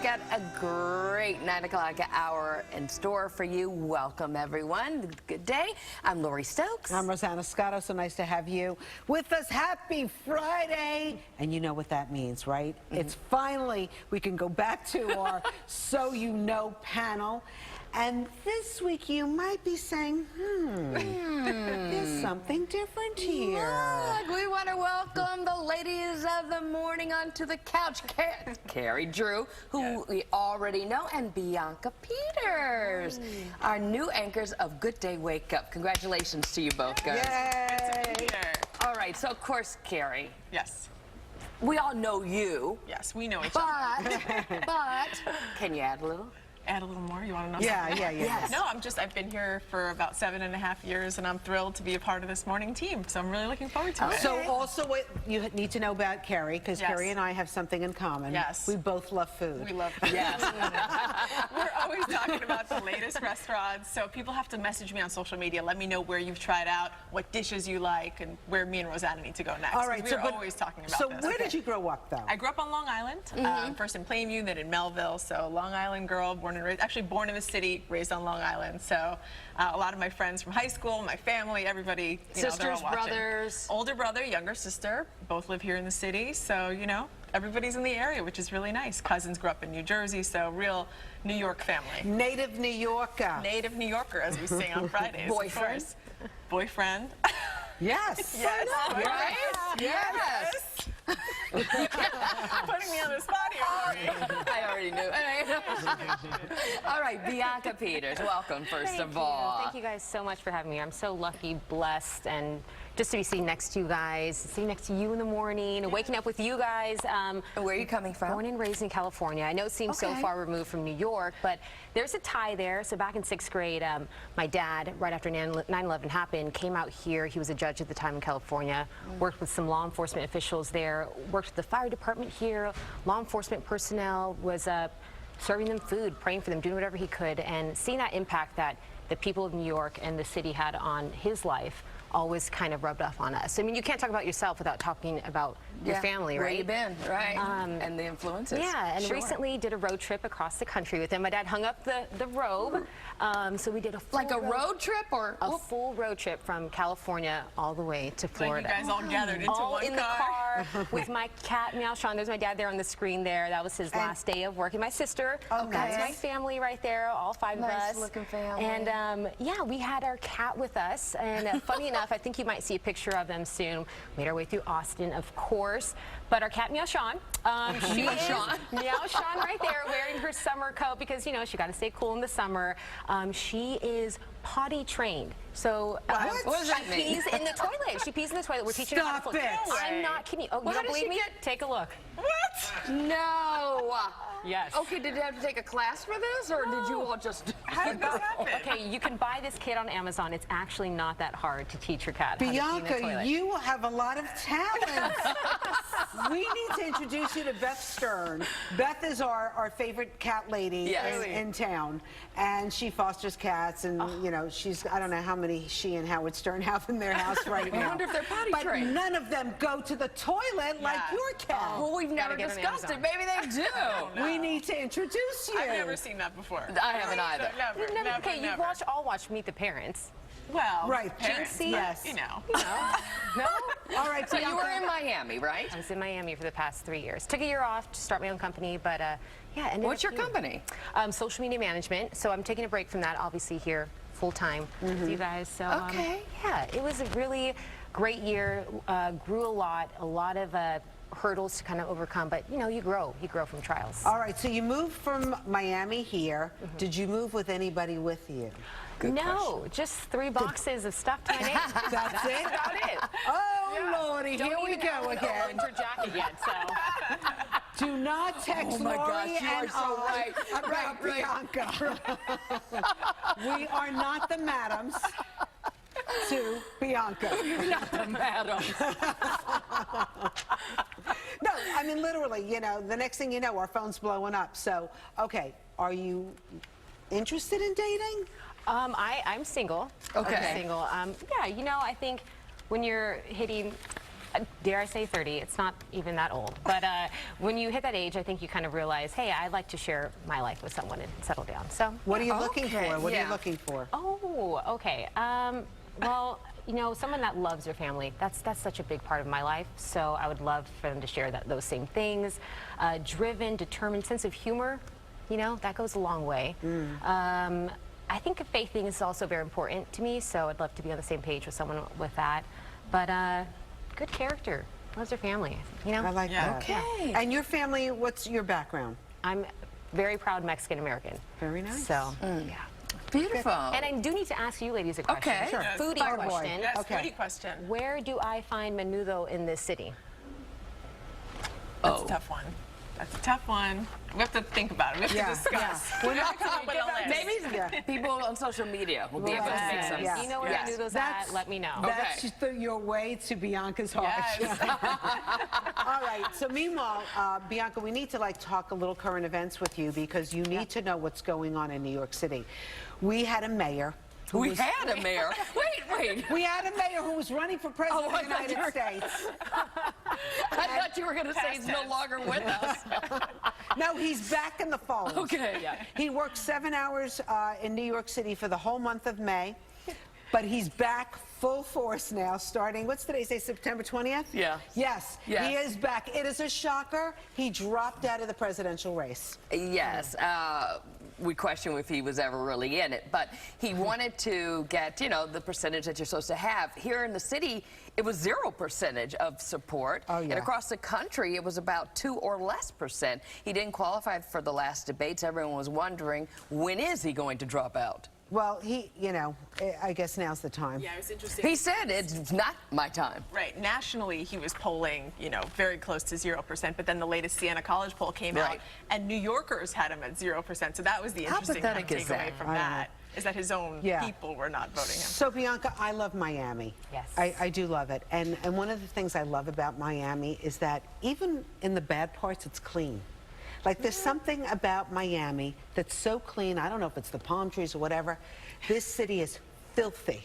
got a great 9 o'clock hour in store for you. Welcome, everyone. Good day. I'm Lori Stokes. I'm Rosanna Scotto. So nice to have you with us. Happy Friday. And you know what that means, right? It's finally, we can go back to our So You Know panel. And this week you might be saying, there's something different here. Look, we want to welcome the ladies of the morning onto the couch. Kerry Drew, who we already know, and Bianca Peters, our new anchors of Good Day Wake Up. Congratulations to you both, guys. Yay! Good to be here. All right, so of course, Kerry, Yes. we all know you. Yes, we know each other. But can you add a little? Add a little more? You want to know Yeah, something? yeah. Yes. No, I've been here for about 7.5 years, and I'm thrilled to be a part of this morning team. So I'm really looking forward to it. So also what you need to know about Kerry, because Yes. Kerry and I have something in common. Yes. We both love food. We love food. Yes. We're always talking about the latest restaurants, so people have to message me on social media. Let me know where you've tried out, what dishes you like, and where me and Rosanna need to go next. All right, We're always talking about so this. where did you grow up, though? I grew up on Long Island, first in Plainview, then in Melville. So Long Island girl, born and raised, actually born in the city, raised on Long Island. So a lot of my friends from high school, my family, everybody, you know, they're all Sisters, watching. brothers. Older brother, younger sister, both live here in the city. So, you know, everybody's in the area, which is really nice. Cousins grew up in New Jersey, so real New York family. Native New Yorker. Native New Yorker, as we sing on Fridays. Boyfriend? Of course. Boyfriend. Yes. Yes. Right? Yes. Putting me on the spot here, Lori. I already knew. All right, Bianca Peters, welcome, first of all. Thank you guys so much for having me. I'm so lucky, blessed, and just to be sitting next to you guys, sitting next to you in the morning, and waking up with you guys. And where are you coming from? Born and raised in California. I know it seems so Okay. far removed from New York, but there's a tie there. So back in 6th grade, my dad, right after 9/11 happened, came out here. He was a judge at the time in California, worked with some law enforcement officials there, worked with the fire department here, law enforcement personnel, was serving them food, praying for them, doing whatever he could, and seeing that impact that the people of New York and the city had on his life always kind of rubbed off on us. I mean, you can't talk about yourself without talking about your family, right? Where you been, right? And the influences. Yeah, and Sure. recently did a road trip across the country with him. My dad hung up the robe, so we did a full Like a road trip or? a full road trip from California all the way to Florida. Like you guys all gathered into all one in car. the car with my cat Meow Sean. There's my dad there on the screen there. That was his last day of work. And my sister. Oh, That's nice. my family right there, all 5 of us. Nice looking family. And yeah, we had our cat with us. And funny enough, I think you might see a picture of them soon. Made our way through Austin, of course. But our cat Meow Sean, she is Meow Sean right there, wearing her summer coat because you know she got to stay cool in the summer. She is potty trained, so What does that she mean? pees in the toilet. She pees in the toilet. We're teaching her how to Stop float. it. I'm not kidding you. Oh, Well, you how don't does believe she me? get- Take a look. What? No. Yes. Okay, did you have to take a class for this, or did you all just? How did this happen? Okay, you can buy this kit on Amazon. It's actually not that hard to teach your cat how to pee in the Bianca, toilet. you have a lot of talent. We need to introduce you to Beth Stern. Beth is our favorite cat lady Yes. in town, and she fosters cats, and you know, I don't know how many she and Howard Stern have in their house right now. I wonder if they're potty but trained. none of them go to the toilet like Yeah. your cat. Well, we've never get on discussed it. Amazon. Maybe they do. We need to introduce you. I've never seen that before. I haven't either. Never, You've never, never, okay, never. you've all watched Meet the Parents. Well, Right. parents, Jinxie? but, Yes. you know. No? All right, So you were Bianca. in Miami, right? I was in Miami for the past 3 years. Took a year off to start my own company, but yeah. ended What's up your here. company? Social media management. So I'm taking a break from that, obviously here full time with you guys. So Okay. yeah, it was a really great year. Grew a lot of hurdles to kind of overcome, but you know, you grow from trials. All right, so you moved from Miami here. Did you move with anybody with you? No, just 3 boxes of stuff to my name. That's it? About it. Oh, Lordy, Don't here we even go have a again. winter jacket yet, so. Do not text Oh my Lori gosh, you are and so I right. about Right. Bianca. We are not the madams to Bianca. You're not the madam. No, I mean, literally, you know, the next thing you know, our phone's blowing up. So, okay, are you interested in dating? I'm single. Okay. I'm single. Yeah, you know, I think when you're hitting dare I say 30, it's not even that old. But when you hit that age, I think you kind of realize, hey, I'd like to share my life with someone and settle down. So, What are you looking for? What are yeah. you looking for? oh, okay. Well, you know, someone that loves their family, that's such a big part of my life. So I would love for them to share those same things. Driven, determined, sense of humor, you know, that goes a long way. I think faith thing is also very important to me, so I'd love to be on the same page with someone with that. But good character, loves their family, you know? I like that. Okay. And your family, what's your background? I'm very proud Mexican-American. Very nice. So, yeah. Beautiful. And I do need to ask you ladies a question. Okay. Sure. Yes. Foodie Fire boy. question. Yes, Okay. foodie question. Where do I find menudo in this city? That's a tough one. That's a tough one. We have to think about it. We have Yeah, to discuss. yeah. We have to come up with a list. Maybe people on social media will be able to make Yes. some. Yeah. You know where Yes. menudo's That's- at? Let me know. That's just your way to Bianca's heart. Yes. All right. So meanwhile, Bianca, we need to talk a little current events with you because you need to know what's going on in New York City. We had a mayor. We had a mayor. Wait. We had a mayor who was running for president Oh, of the United States. I thought you were going to say he's no longer with us. No, he's back in the fold. Okay, yeah. He worked 7 hours in New York City for the whole month of May, but he's back full force now, starting, what's today's day, September 20th? Yeah. Yes, Yes. he is back. It is a shocker. He dropped out of the presidential race. Yes. We question if he was ever really in it, but he wanted to get, you know, the percentage that you're supposed to have. Here in the city, it was 0% of support. Oh, yeah. And across the country, it was about 2 or less percent. He didn't qualify for the last debates. Everyone was wondering, when is he going to drop out? Well, I guess now's the time. Yeah, it was interesting. He said, it's not my time. Right. Nationally, he was polling, you know, very close to 0%, but then the latest Siena College poll came out, Right. and New Yorkers had him at 0%. So that was the How interesting pathetic is takeaway that? from I know. that, is that his own Yeah. people were not voting him. So, Bianca, I love Miami. Yes. I do love it. And one of the things I love about Miami is that even in the bad parts, it's clean. Like, there's something about Miami that's so clean. I don't know if it's the palm trees or whatever. This city is filthy.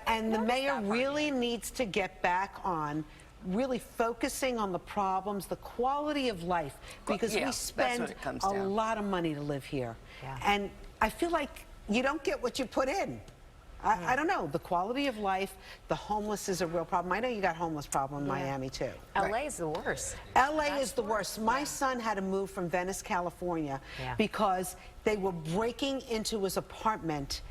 And the mayor really needs to get back on really focusing on the problems, the quality of life, because Yeah, we that's spend what it comes a down. lot of money to live here. Yeah. And I feel like you don't get what you put in. I don't know. The quality of life, the homeless is a real problem. I know you got homeless problem in Miami too. LA is the worst. LA is the worst. My son had to move from Venice, California, Yeah. because they were breaking into his apartment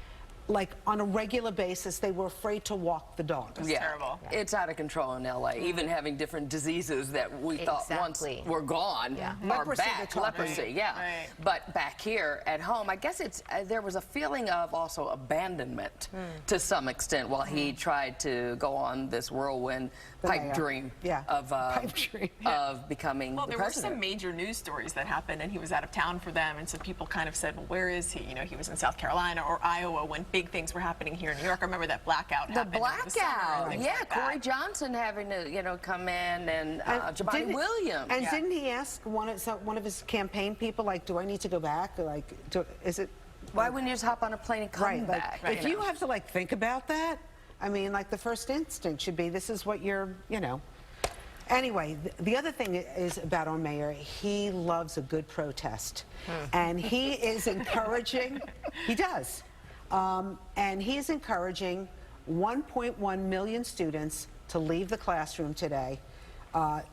like on a regular basis. They were afraid to walk the dog. Yeah, terrible. it's out of control in LA. Even having different diseases that we thought once Exactly. were gone Yeah. are Leprosy, they're back. talking. Leprosy, yeah. Right. But back here at home, I guess it's there was a feeling of also abandonment to some extent while he tried to go on this whirlwind pipe mayor. dream Yeah. of Pipe dream. of becoming Well, the there were president. some major news stories that happened, and he was out of town for them, and so people kind of said, well, where is he? You know, he was in South Carolina or Iowa when big things were happening here in New York. I remember that blackout The happened over the summer and blackout, things yeah. like Corey that. Johnson having to, you know, come in and Jabari Didn't- Williams. And Yeah. didn't he ask one of his campaign people, like, do I need to go back? Or like, is it Why wouldn't you just hop on a plane and come right? Like, back? if you have to think about that, I mean, like the first instinct should be, this is what you're, you know. Anyway, the other thing is about our mayor, he loves a good protest. And he is encouraging, he does, and he's encouraging 1.1 million students to leave the classroom today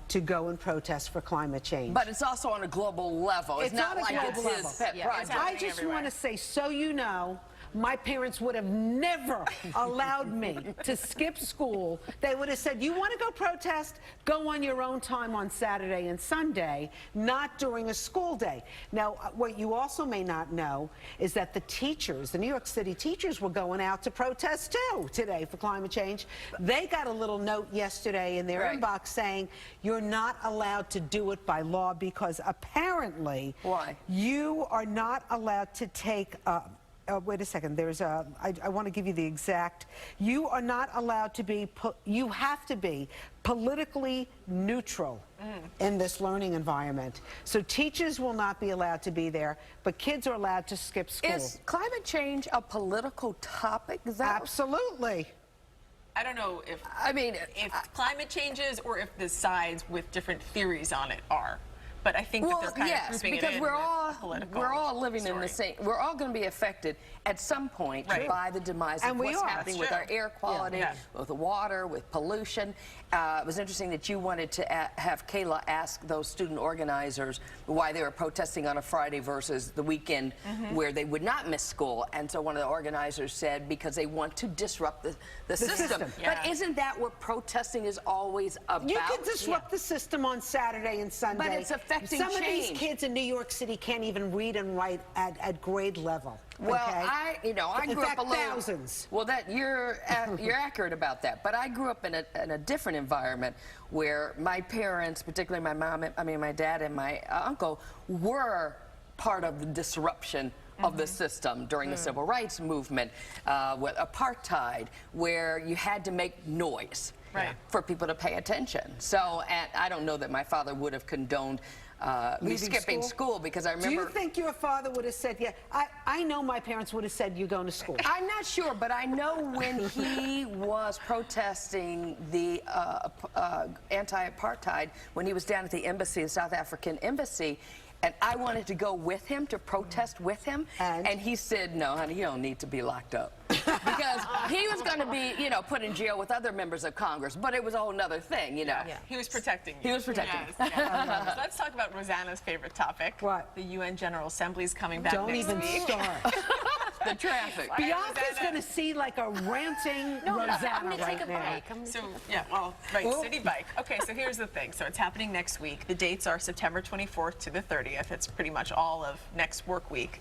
to go and protest for climate change. But it's also on a global level. It's not on a like global it's level. his pet Yeah, project. it's I happening just everywhere. want to say, so you know, my parents would have never allowed me to skip school. They would have said, you want to go protest? Go on your own time on Saturday and Sunday, not during a school day. Now, what you also may not know is that the teachers, the New York City teachers, were going out to protest too today for climate change. They got a little note yesterday in their Right. inbox saying, you're not allowed to do it by law because apparently Why? you are not allowed to take wait a second, there's a, I want to give you the exact, you are not allowed to be, you have to be politically neutral in this learning environment. So teachers will not be allowed to be there, but kids are allowed to skip school. Is climate change a political topic? Is that Absolutely. I don't know if climate changes or if the sides with different theories on it are. But I think that they're kind of grouping it in because we're all living story. in the same. We're all going to be affected at some point by the demise of what's happening with our air quality, with the water, with pollution. It was interesting that you wanted to have Kayla ask those student organizers why they were protesting on a Friday versus the weekend where they would not miss school. And so one of the organizers said because they want to disrupt the system. But isn't that what protesting is always about? You can disrupt the system on Saturday and Sunday. But it's affecting Some change. of these kids in New York City can't even read and write at grade level. Well, okay? I grew up a little. Thousands. Well, you're accurate about that. But I grew up in a different environment where my parents, particularly my dad and my uncle, were part of the disruption of the system during the civil rights movement, with apartheid, where you had to make noise for people to pay attention. So, and I don't know that my father would have condoned me skipping school because I remember. Do you think your father would have said, yeah, I know my parents would have said you're going to school? I'm not sure, but I know when he was protesting the anti-apartheid, when he was down at the embassy, the South African embassy, and I wanted to go with him to protest with him, and he said, no, honey, you don't need to be locked up. Because he was going to be, put in jail with other members of Congress, but it was a whole nother thing, He was protecting you. He was protecting So let's talk about Rosanna's favorite topic. What? The UN General Assembly is coming back Don't next even week. start. the traffic. Bianca's going to see like a ranting Rosanna right now. So, City Bike. Okay, so here's the thing. So it's happening next week. The dates are September 24th to the 30th. It's pretty much all of next work week.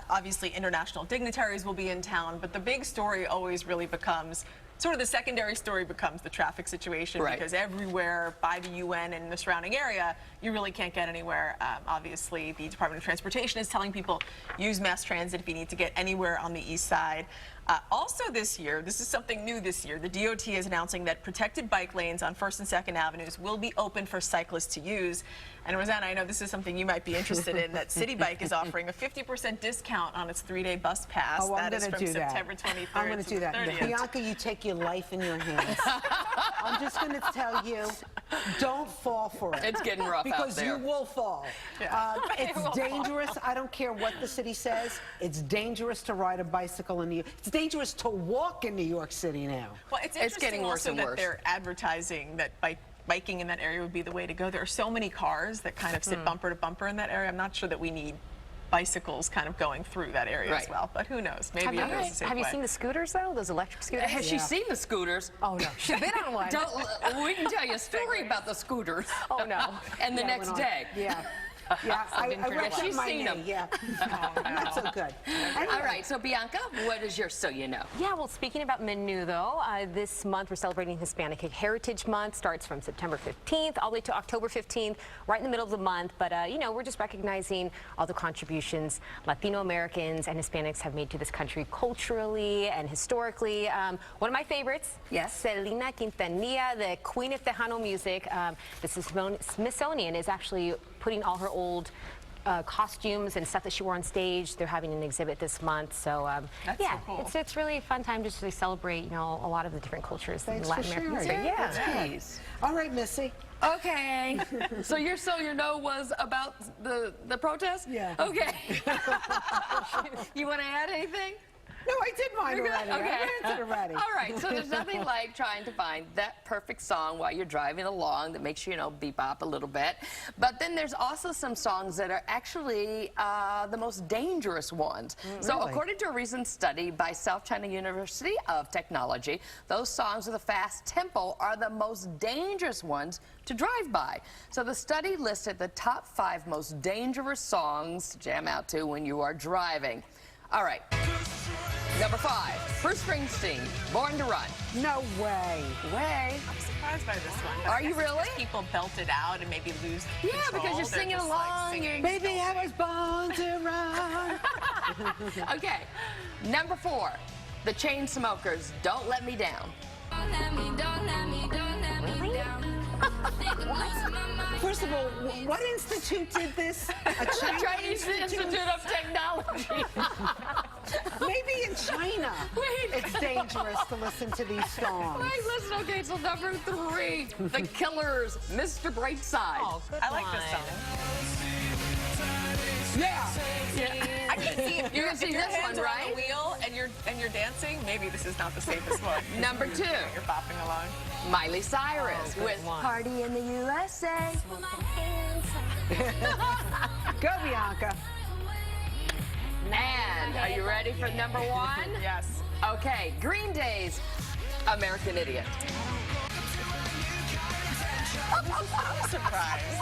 Obviously, international dignitaries will be in town, but the big story always really becomes, sort of the secondary story becomes the traffic situation, because everywhere by the UN and the surrounding area, you really can't get anywhere. Obviously, the Department of Transportation is telling people use mass transit if you need to get anywhere on the east side. Also this year, this is something new this year, the DOT is announcing that protected bike lanes on 1st and 2nd Avenues will be open for cyclists to use. And Rosanna, I know this is something you might be interested in, that City Bike is offering a 50% discount on its 3-day bus pass. Oh, that is from September 23rd I'm going to do that. 30th. Bianca, you take your life in your hands. I'm just going to tell you, don't fall for it. It's getting rough out because there. you will fall. It's dangerous. I don't care what the city says. It's dangerous to ride a bicycle in New York. It's dangerous to walk in New York City now. Well, it's getting worse also and that worse. they're advertising that biking in that area would be the way to go. There are so many cars that kind of sit bumper to bumper in that area. I'm not sure that we need bicycles kind of going through that area as well, but who knows? Maybe it goes the same way. Have you seen the scooters, though? Those electric scooters? Has she seen the scooters? Oh, no. She's been on one. We can tell you a story about the scooters. Oh, no. And the next day. I wrecked She's my seen knee. them. Not so good. All right, so Bianca, what is your So You Know? Yeah, well, speaking about menudo, this month we're celebrating Hispanic Heritage Month. Starts from September 15th all the way to October 15th, right in the middle of the month. But, we're just recognizing all the contributions Latino Americans and Hispanics have made to this country culturally and historically. One of my favorites, Selena Quintanilla, the queen of Tejano music. The Smithsonian is actually putting all her old costumes and stuff that she wore on stage. They're having an exhibit this month, so That's so cool. it's really a fun time just to celebrate, a lot of the different cultures in Thanks Latin for American sharing. music. Jeez. All right, Missy. Okay. So your So You Know was about the protest? Yeah. Okay. You want to add anything? No, I did mine You're good? already. Okay. I answered already. All right, so there's nothing like trying to find that perfect song while you're driving along that makes you, bebop a little bit. But then there's also some songs that are actually the most dangerous ones. So Really? according to a recent study by South China University of Technology, those songs with a fast tempo are the most dangerous ones to drive by. So the study listed the top 5 most dangerous songs to jam out to when you are driving. All right. Number 5, Bruce Springsteen, Born to Run. No way. I'm surprised by this one. but Are I you guess it's really? just people belt it out and maybe lose Yeah, control. because you're They're singing just, along, singing. Baby, I was born to run. Okay. Number 4, The Chainsmokers, Don't Let Me Down. First of all, what institute did this? A The Chinese Institute of Technology. Maybe in China, it's dangerous to listen to these songs. Wait, listen, okay, so number 3, The Killers, Mr. Brightside. Oh, good I like one. this song. Yeah. I can see if You your can see if your this hands one, are on right? the wheel and you're dancing, maybe this is not the safest one. Number 2, You're bopping along. Miley Cyrus Oh, good with one. Party in the USA. Go, Bianca. And are you ready for number 1? Yes. Okay, Green Day's American Idiot. I'm surprised.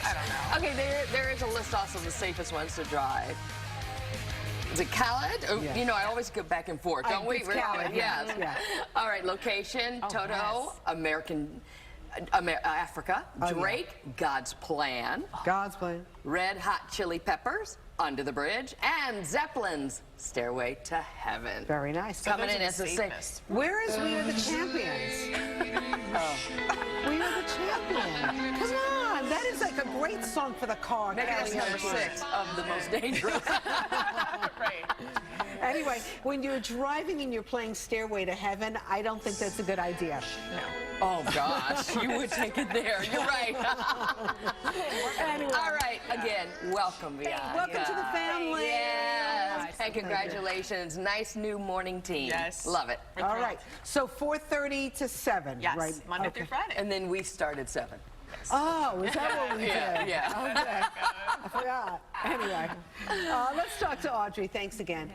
I don't know. Okay, there is a list also of the safest ones to drive. Is it Khaled? Oh, Yes. You know, I always go back and forth, don't we? It's Khaled, Yes. yes. All right, location, Toto, yes. Africa, Oh, yeah. Drake, God's Plan, God's plan. Red Hot Chili Peppers, Under the Bridge, and Zeppelin's Stairway to Heaven. Very nice. Coming Those in are as the the 6th. safest. Where is We Are the Champions? We Are the Champions. Come on, that is like a great song for the car. Maybe that's Kelly. number 6 of the most dangerous. Right. Anyway, when you're driving and you're playing Stairway to Heaven, I don't think that's a good idea. No. Oh, gosh, you would take it there. You're right. Anyway. All right, again, welcome, Bianca. Welcome to the family. Yes, and congratulations. Nice new morning team. Yes. Love it. We're All thrilled. right, so 4:30 to 7, Yes. right? Monday Okay. through Friday. And then we start at 7. Oh, is that what we did? Yeah. Okay. I forgot. Anyway, let's talk to Audrey. Thanks again.